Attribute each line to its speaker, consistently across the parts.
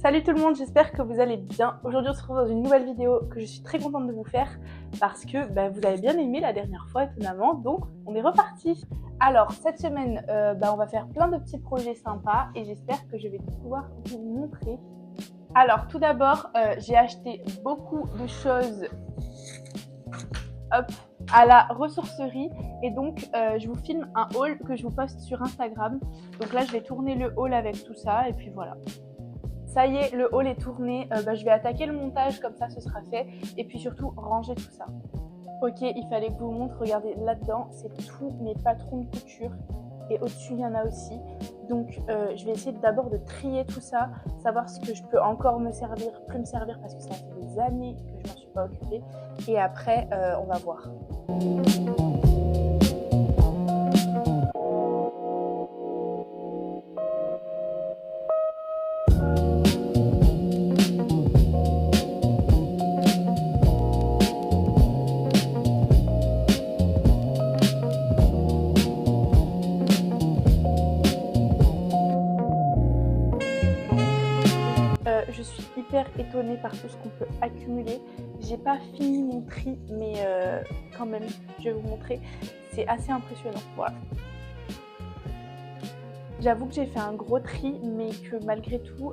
Speaker 1: Salut tout le monde, j'espère que vous allez bien. Aujourd'hui on se retrouve dans une nouvelle vidéo que je suis très contente de vous faire parce que vous avez bien aimé la dernière fois étonnamment, donc on est reparti. Alors cette semaine on va faire plein de petits projets sympas et j'espère que je vais pouvoir vous montrer. Alors tout d'abord j'ai acheté beaucoup de choses à la ressourcerie et donc je vous filme un haul que je vous poste sur Instagram. Donc là je vais tourner le haul avec tout ça et puis voilà. Ça y est, le haul est tourné, je vais attaquer le montage, comme ça ce sera fait, et puis surtout ranger tout ça. Ok, il fallait que je vous montre, regardez là-dedans, c'est tous mes patrons de couture, et au-dessus il y en a aussi. Donc je vais essayer d'abord de trier tout ça, savoir ce que je peux encore me servir, plus me servir, parce que ça fait des années que je m'en suis pas occupée, et après on va voir. Je suis hyper étonnée par tout ce qu'on peut accumuler. J'ai pas fini mon tri, mais quand même, je vais vous montrer. C'est assez impressionnant. Voilà. J'avoue que j'ai fait un gros tri, mais que malgré tout,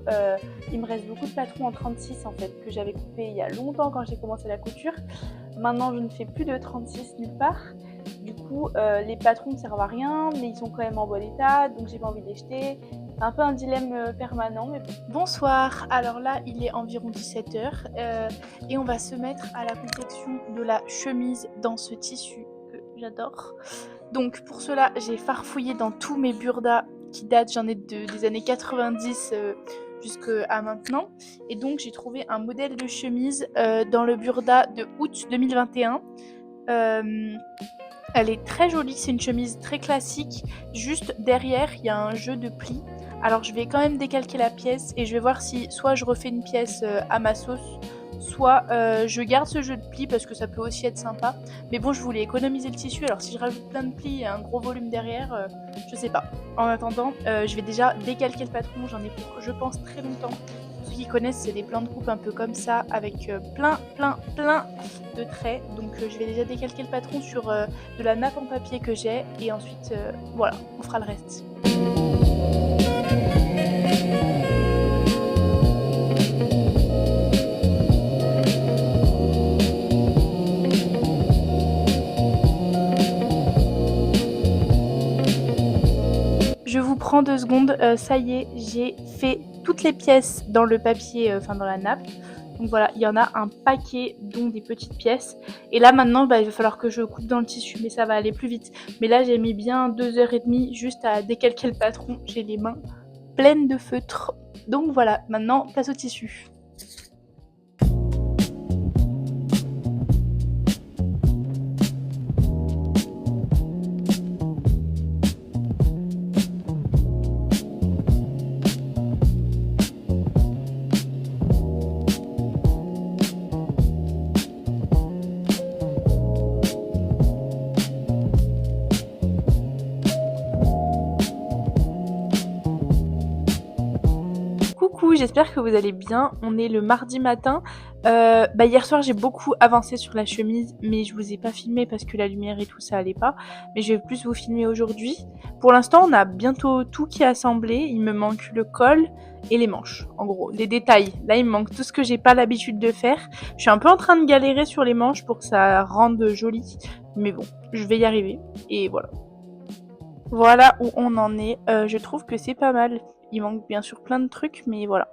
Speaker 1: il me reste beaucoup de patrons en 36 en fait, que j'avais coupé il y a longtemps quand j'ai commencé la couture. Maintenant, je ne fais plus de 36 nulle part. Du coup, les patrons ne servent à rien, mais ils sont quand même en bon état, donc j'ai pas envie de les jeter. C'est un peu un dilemme permanent. Mais... Bonsoir, alors là il est environ 17h et on va se mettre à la confection de la chemise dans ce tissu que j'adore. Donc pour cela j'ai farfouillé dans tous mes burdas qui datent, j'en ai des années 90 jusqu'à maintenant. Et donc j'ai trouvé un modèle de chemise dans le burda de août 2021. Elle est très jolie, c'est une chemise très classique. Juste derrière, il y a un jeu de plis. Alors je vais quand même décalquer la pièce et je vais voir si soit je refais une pièce à ma sauce, soit je garde ce jeu de plis parce que ça peut aussi être sympa. Mais bon, je voulais économiser le tissu, alors si je rajoute plein de plis et un gros volume derrière, je sais pas. En attendant, je vais déjà décalquer le patron, j'en ai pour, je pense, très longtemps. Ceux qui connaissent, c'est des plans de coupe un peu comme ça, avec plein de traits. Donc je vais déjà décalquer le patron sur de la nappe en papier que j'ai, et ensuite, voilà, on fera le reste. Je vous prends 2 secondes, ça y est, j'ai fait toutes les pièces dans le papier, dans la nappe. Donc voilà, il y en a un paquet, dont des petites pièces. Et là maintenant, il va falloir que je coupe dans le tissu, mais ça va aller plus vite. Mais là, j'ai mis bien 2h30 juste à décalquer le patron. J'ai les mains pleines de feutre. Donc voilà, maintenant, place au tissu. Coucou, j'espère que vous allez bien. On est le mardi matin. Hier soir j'ai beaucoup avancé sur la chemise, mais je vous ai pas filmé parce que la lumière et tout ça allait pas. Mais je vais plus vous filmer aujourd'hui. Pour l'instant on a bientôt tout qui est assemblé. Il me manque le col et les manches, en gros, les détails. Là il me manque tout ce que j'ai pas l'habitude de faire. Je suis un peu en train de galérer sur les manches pour que ça rende joli. Mais bon, je vais y arriver. Et voilà. Voilà où on en est. Je trouve que c'est pas mal. Il manque bien sûr plein de trucs, mais voilà.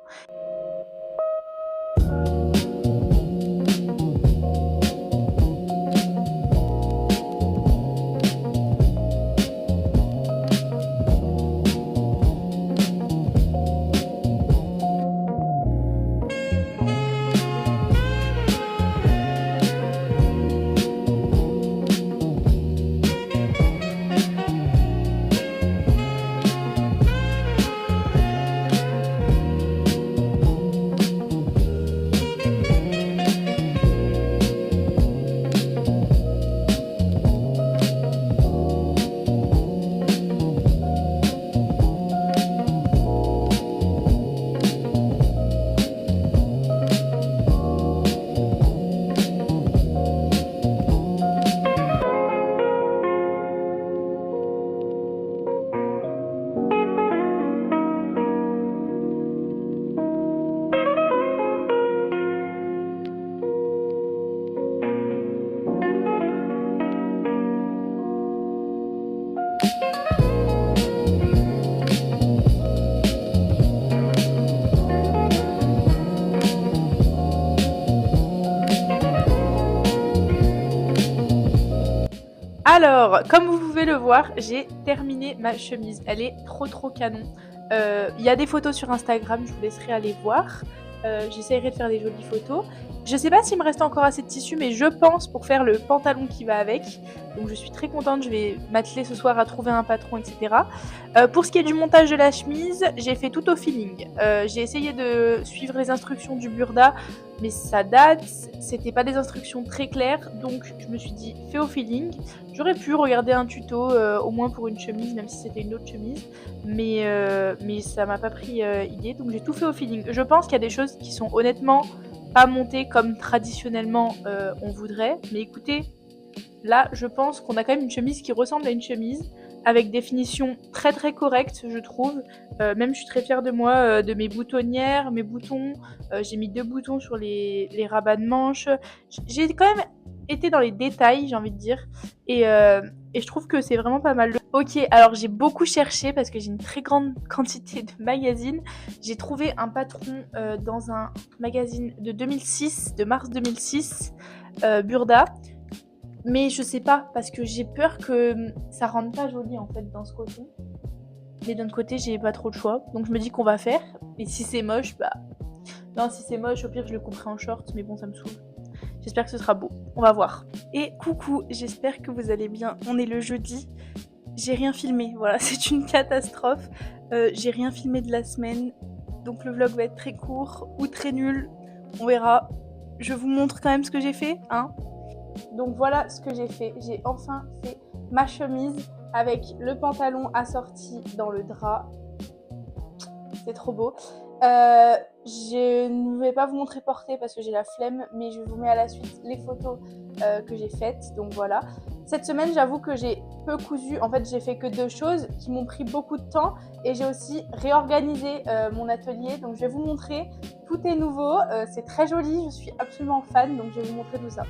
Speaker 1: Alors, comme vous pouvez le voir, j'ai terminé ma chemise. Elle est trop canon. Il y a des photos sur Instagram, je vous laisserai aller voir. J'essaierai de faire des jolies photos. Je sais pas s'il me reste encore assez de tissu, mais je pense pour faire le pantalon qui va avec. Donc je suis très contente, je vais m'atteler ce soir à trouver un patron, etc. Pour ce qui est du montage de la chemise, j'ai fait tout au feeling. J'ai essayé de suivre les instructions du Burda, mais ça date, c'était pas des instructions très claires, donc je me suis dit fais au feeling. J'aurais pu regarder un tuto au moins pour une chemise, même si c'était une autre chemise, mais ça m'a pas pris idée, donc j'ai tout fait au feeling. Je pense qu'il y a des choses qui sont honnêtement pas montées comme traditionnellement on voudrait, mais écoutez, là je pense qu'on a quand même une chemise qui ressemble à une chemise, avec des finitions très correctes je trouve. Même je suis très fière de moi, de mes boutonnières, mes boutons. J'ai mis 2 boutons sur les rabats de manches. J'ai quand même été dans les détails, j'ai envie de dire, et je trouve que c'est vraiment pas mal. Ok, alors j'ai beaucoup cherché parce que j'ai une très grande quantité de magazines. J'ai trouvé un patron dans un magazine de 2006, de mars 2006, Burda. Mais je sais pas, parce que j'ai peur que ça rende pas joli en fait dans ce coton. Mais d'un autre côté, j'ai pas trop de choix. Donc je me dis qu'on va faire. Et si c'est moche, bah. Non, si c'est moche, au pire, je le couperai en short. Mais bon, ça me saoule. J'espère que ce sera beau. On va voir. Et coucou, j'espère que vous allez bien. On est le jeudi. J'ai rien filmé. Voilà, c'est une catastrophe. J'ai rien filmé de la semaine. Donc le vlog va être très court ou très nul. On verra. Je vous montre quand même ce que j'ai fait, hein. Donc voilà ce que j'ai fait. J'ai enfin fait ma chemise avec le pantalon assorti dans le drap. C'est trop beau. Je ne vais pas vous montrer porter parce que j'ai la flemme, mais je vous mets à la suite les photos que j'ai faites. Donc voilà. Cette semaine, j'avoue que j'ai peu cousu. En fait, j'ai fait que 2 choses qui m'ont pris beaucoup de temps et j'ai aussi réorganisé mon atelier. Donc je vais vous montrer. Tout est nouveau. C'est très joli. Je suis absolument fan. Donc je vais vous montrer tout ça.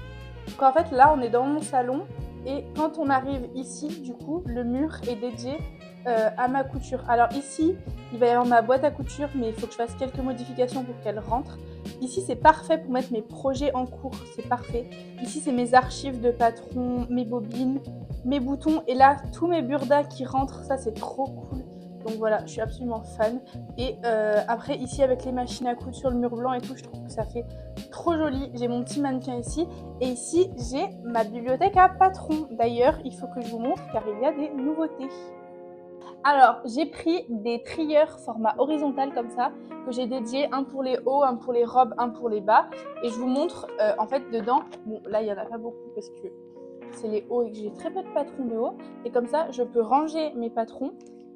Speaker 1: Donc en fait, là, on est dans mon salon et quand on arrive ici, du coup, le mur est dédié à ma couture. Alors ici, il va y avoir ma boîte à couture, mais il faut que je fasse quelques modifications pour qu'elle rentre. Ici, c'est parfait pour mettre mes projets en cours, c'est parfait. Ici, c'est mes archives de patron, mes bobines, mes boutons. Et là, tous mes burdas qui rentrent, ça, c'est trop cool. Donc voilà, je suis absolument fan. Et après, ici, avec les machines à coudre sur le mur blanc et tout, je trouve que ça fait trop joli. J'ai mon petit mannequin ici. Et ici, j'ai ma bibliothèque à patron. D'ailleurs, il faut que je vous montre car il y a des nouveautés. Alors, j'ai pris des trieurs format horizontal comme ça, que j'ai dédié, un pour les hauts, un pour les robes, un pour les bas. Et je vous montre, en fait, dedans, bon, là, il n'y en a pas beaucoup parce que c'est les hauts et que j'ai très peu de patrons de haut. Et comme ça, je peux ranger mes patrons.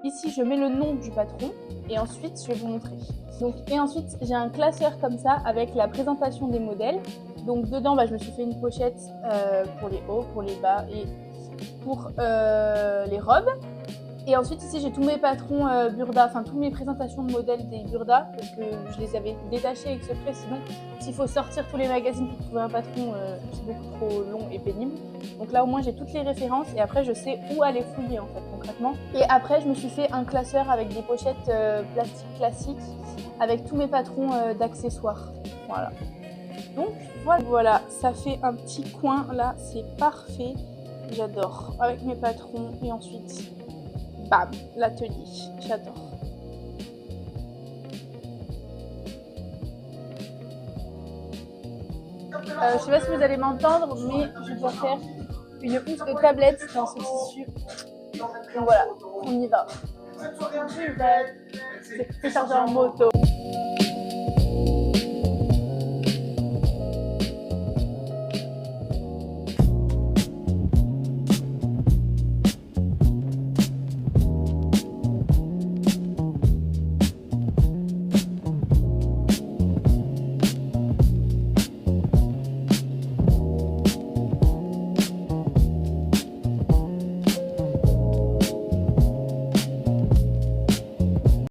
Speaker 1: Ici, je mets le nom du patron et ensuite, je vais vous montrer. Donc, et ensuite, j'ai un classeur comme ça avec la présentation des modèles. Donc, dedans, je me suis fait une pochette pour les hauts, pour les bas et pour les robes. Et ensuite, ici, j'ai tous mes patrons Burda, enfin, toutes mes présentations de modèles des Burda, parce que je les avais détachés avec ce prêt. Sinon, s'il faut sortir tous les magazines pour trouver un patron, c'est beaucoup trop long et pénible. Donc là, au moins, j'ai toutes les références et après, je sais où aller fouiller, en fait, concrètement. Et après, je me suis fait un classeur avec des pochettes plastique classiques, avec tous mes patrons d'accessoires. Voilà. Donc, voilà, ça fait un petit coin, là, c'est parfait. J'adore. Avec mes patrons et ensuite... bam, l'atelier, j'adore. Je sais pas si vous allez m'entendre, mais je dois faire une housse de tablette dans ce tissu. Donc voilà, on y va. C'est chargé en moto.